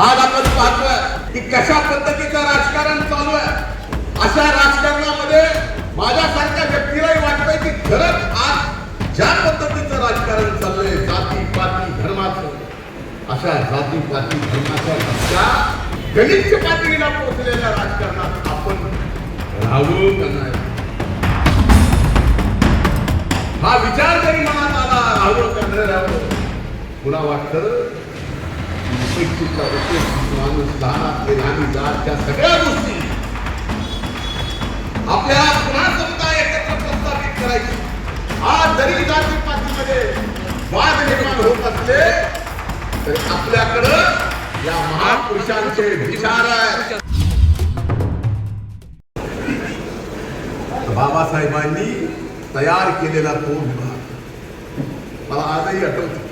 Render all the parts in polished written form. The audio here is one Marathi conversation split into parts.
आज आपण पाहतोय की कशा पद्धतीचं राजकारण चालू आहे। अशा राजकारणामध्ये माझ्यासारख्या व्यक्तीलाही वाटतंय की खरंच आज ज्या पद्धतीचं राजकारण चाललंय जाती पाती धर्माचं, अशा जाती पाती धर्माच्या गलिच्छ पातळीला पोहोचलेल्या राजकारणात आपण राहू का नाही, हा विचार जरी मनात आला राहू का न राहू, पुन्हा वाटतं उपेक्षितला उपेक्षित माणूस लहानातले लहानी जातच्या सगळ्या गोष्टी आपल्याला पुन्हा समजा एकत्र प्रस्थापित करायची। आज जरी जाती पातीमध्ये वाद निर्माण होत असले तरी आपल्याकडं या महापुरुषांचे विचार आहेत। बाबासाहेबांनी तयार केलेला तो विभाग मला आजही आठवतो।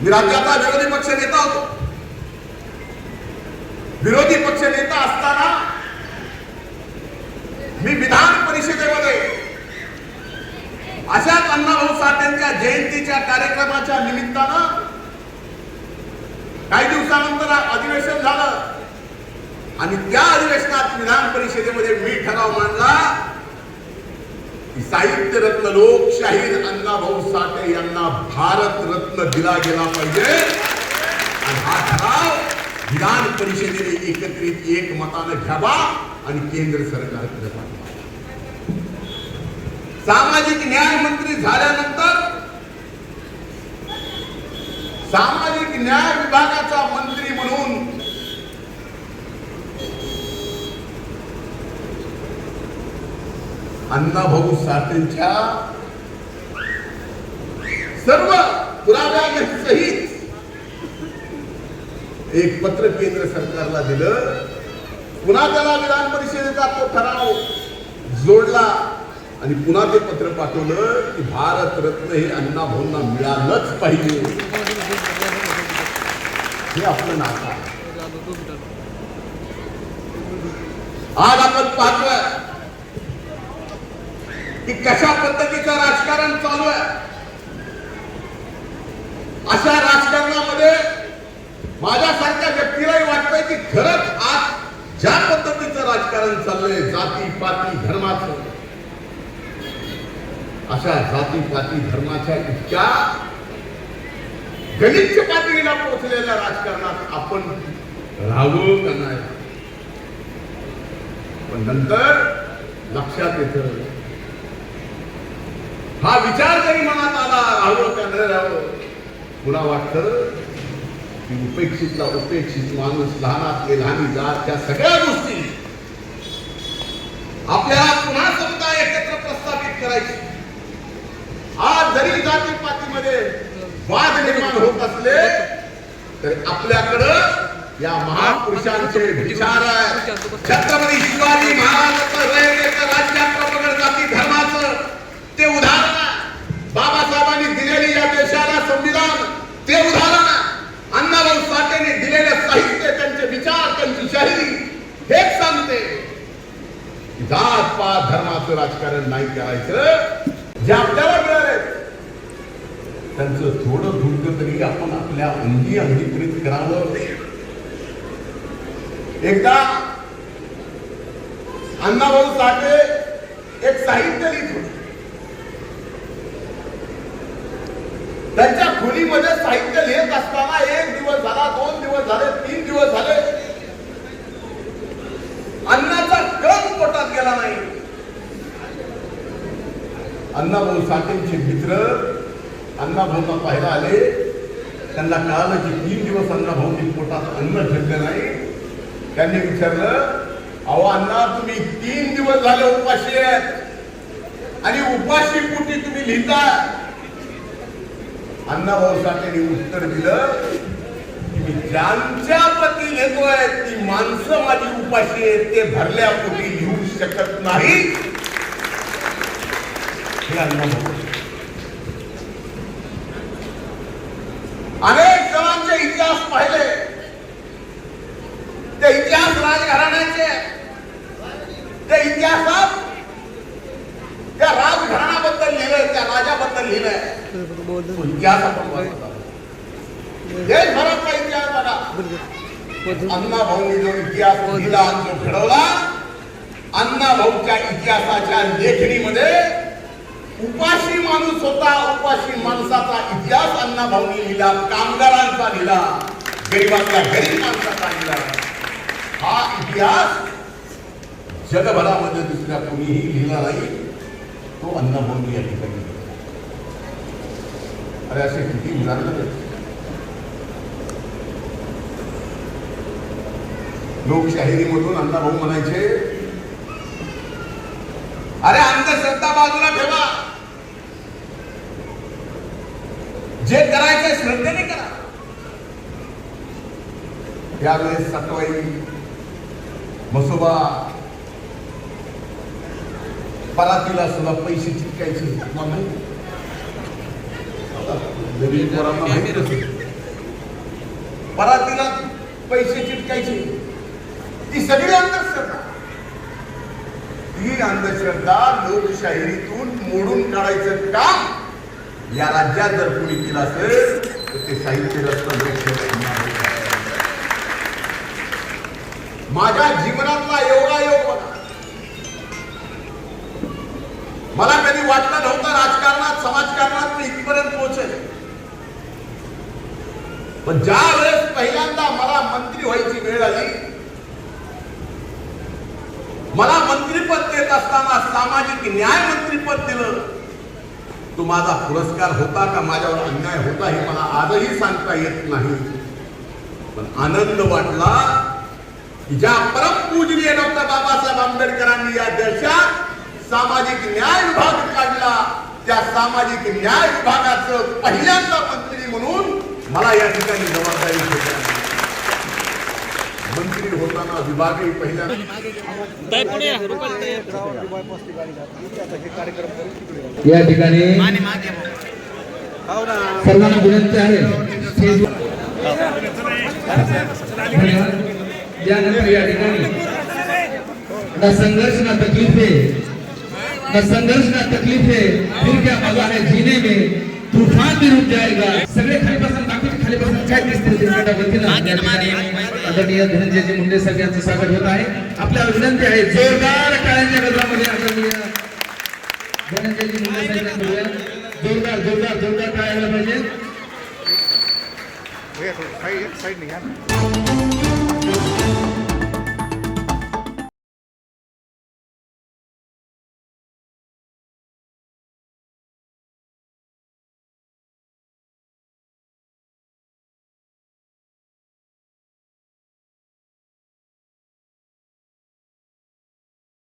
मी राज्याचा विरोधी पक्ष नेता होतो। विरोधी पक्ष नेता असताना मी विधान परिषदेमध्ये अशाच अण्णाभाऊ साठेंच्या जयंतीच्या कार्यक्रमाच्या निमित्तानं काही दिवसानंतर अधिवेशन झालं आणि त्या अधिवेशनात विधान परिषदेमध्ये मी ठराव मांडला की साहित्य रत्न लोकशाहीर अण्णाभाऊ साठे यांना भारत रत्न दिला गेला पाहिजे आणि हा ठराव विधान परिषदेने एकत्रित एकमतानं घ्यावा आणि केंद्र सरकारकडे पाठवावा। सामाजिक न्याय मंत्री झाल्यानंतर सामाजिक न्याय विभागाचा मंत्री म्हणून अण्णाभाऊ साठेंच्या सर्व पुराव्यांसहित एक पत्र केंद्र सरकारला दिलं। पुन्हा त्याला विधान परिषदेचा तो ठराव जोडला आणि पुन्हा ते पत्र पाठवलं की भारत रत्न हे अण्णाभाऊंना मिळालंच पाहिजे। हे आपलं नातं आहे। आज आपण पाहतोय की कशा पद्धतीचं राजकारण चालू आहे। अशा राजकारणामध्ये माझ्यासारख्या व्यक्तीलाही वाटतंय की खरंच आज ज्या पद्धतीचं राजकारण चाललंय जाती पाती धर्माचं, अशा जाती पाती धर्माच्या इतक्या गलिच्छ पातळीला पोहोचलेल्या राजकारणात आपण राहू का नाही, पण नंतर लक्षात येतं हा विचार जरी मनात आला राहू का न राहू, पुन्हा वाटतं की उपेक्षितला उपेक्षित माणूस लहानातले लहानी जातच्या सगळ्या गोष्टी आपल्याला पुन्हा समजा एकत्र प्रस्थापित करायची। आज जरी जाती पातीमध्ये वाद निर्माण होत असले तरी आपल्याकडं या महापुरुषांचे विचार आहेत। छत्रपती शिवाजी महाराजांचं राज्यात प्रबळ जाती धर्माचं ते उदाहरण, बाबासाहेबांनी दिलेली या देशाला संविधान ते उदाहरण, अण्णाभाऊ साठेने दिलेले साहित्य, त्यांचे विचार, त्यांची शाहिरी हेच सांगते की जात पात धर्माचं राजकारण नाही करायचं। जे आपल्याला मिळाले त्यांचं थोडं थोडं तरी आपण आपल्या अंगी अंगीकृत करावं। एकदा अण्णाभाऊ साठे एक साहित्य लिहित होते। त्यांच्या खोलीमध्ये साहित्य लिहित असताना एक दिवस झाला, 2 दिवस झाले, 3 दिवस झाले, अन्नाचा कण पोटात गेला नाही। अण्णाभाऊ साठेंचे मित्र अण्णाभाऊंना पाहायला आले। त्यांना कळालं की 3 दिवस अण्णाभाऊंनी पोटात अन्न ठेवलं नाही। त्यांनी विचारलं, अहो अण्णा, तुम्ही 3 दिवस झाले उपाशी आहेत आणि उपाशी पोटी तुम्ही लिहिता। अण्णाभाऊ साठेंनी उत्तर दिलं की मी ज्यांच्या प्रती लिहितोय ती माणसं माझी उपाशी आहेत, ते भरल्या पोटी लिहू शकत नाही। हे अण्णाभाऊ अनेक जणांचे इतिहास पाहिले, ते इतिहास राजघराण्याचे, त्या इतिहासात त्या राजघराण्याबद्दल लिहिलंय, त्या राजाबद्दल लिहिलंय। इतिहास आपण देशभरातला इतिहास बघा, अण्णाभाऊंनी जो इतिहास दिला जो घडवला, अण्णाभाऊच्या इतिहासाच्या लेखणीमध्ये उपाशी माणूस होता, उपाशी माणसाचा इतिहास अण्णाभाऊंनी लिहिला, कामगारांचा लिहिला, गरिबांच्या गरीब माणसाचा लिहिला. हा इतिहास जगभरामध्ये दुसऱ्या कोणीही लिहिला नाही, तो अण्णाभाऊंनी या ठिकाणी. अरे असे किती उदाहरण. लोकशाहीमधून अण्णाभाऊ म्हणायचे, अरे अंधश्रद्धा बाजूला ठेवा, जे करायचं श्रद्धेने करा. त्यावेळेस सटवाई, म्हसोबा, परातीला सुद्धा पैसे चिटकायचे. परातीला पैसे चिटकायचे. ती सगळी अंधश्रद्धा. ही अंधश्रद्धा लोकशाहीतून मोडून काढायचं काम या राज्यात जर कोणी केलं असेल तर ते साहित्य रत्न. माझ्या जीवनातला योगायोग बघा. मला कधी वाटलं नव्हतं राजकारणात, समाजकारणात मी इथपर्यंत पोहोचेल. पण ज्या वेळेस पहिल्यांदा मला मंत्री व्हायची वेळ आली, मला मंत्रीपद देत असताना सामाजिक न्याय मंत्रीपद दिलं. तो माझा पुरस्कार होता का माझ्यावर अन्याय होता हे मला आजही सांगता येत नाही. पण आनंद वाटला की ज्या परमपूजनीय डॉक्टर बाबासाहेब आंबेडकरांनी या देशात सामाजिक न्याय विभाग काढला, त्या सामाजिक न्याय विभागाचं पहिल्यांदा मंत्री म्हणून मला या ठिकाणी जबाबदारी घेतली. मंत्री होताना विभागही पहिल्यांदा. या ठिकाणी सर्वांना विनंती आहे, यानंतर या ठिकाणी ना संघर्ष ना तकलीफ है, ना संघर्ष ना तकलीफ है, फिर क्या मजा है जीने में, तूफान भी रुक जाएगा. सगळे खालीपासून दाखवते, खालीपासून काय दिसते आदरणीय धनंजयजी मुंडे सगळ्यांचं स्वागत होत आहे. आपल्याला विनंती आहे जोरदार टाळ्यांच्या गजरामध्ये आदरणीय धनंजयजी मुंडे साहेबांना जोरदार जोरदार जोरदार टाळ्या पाहिजे.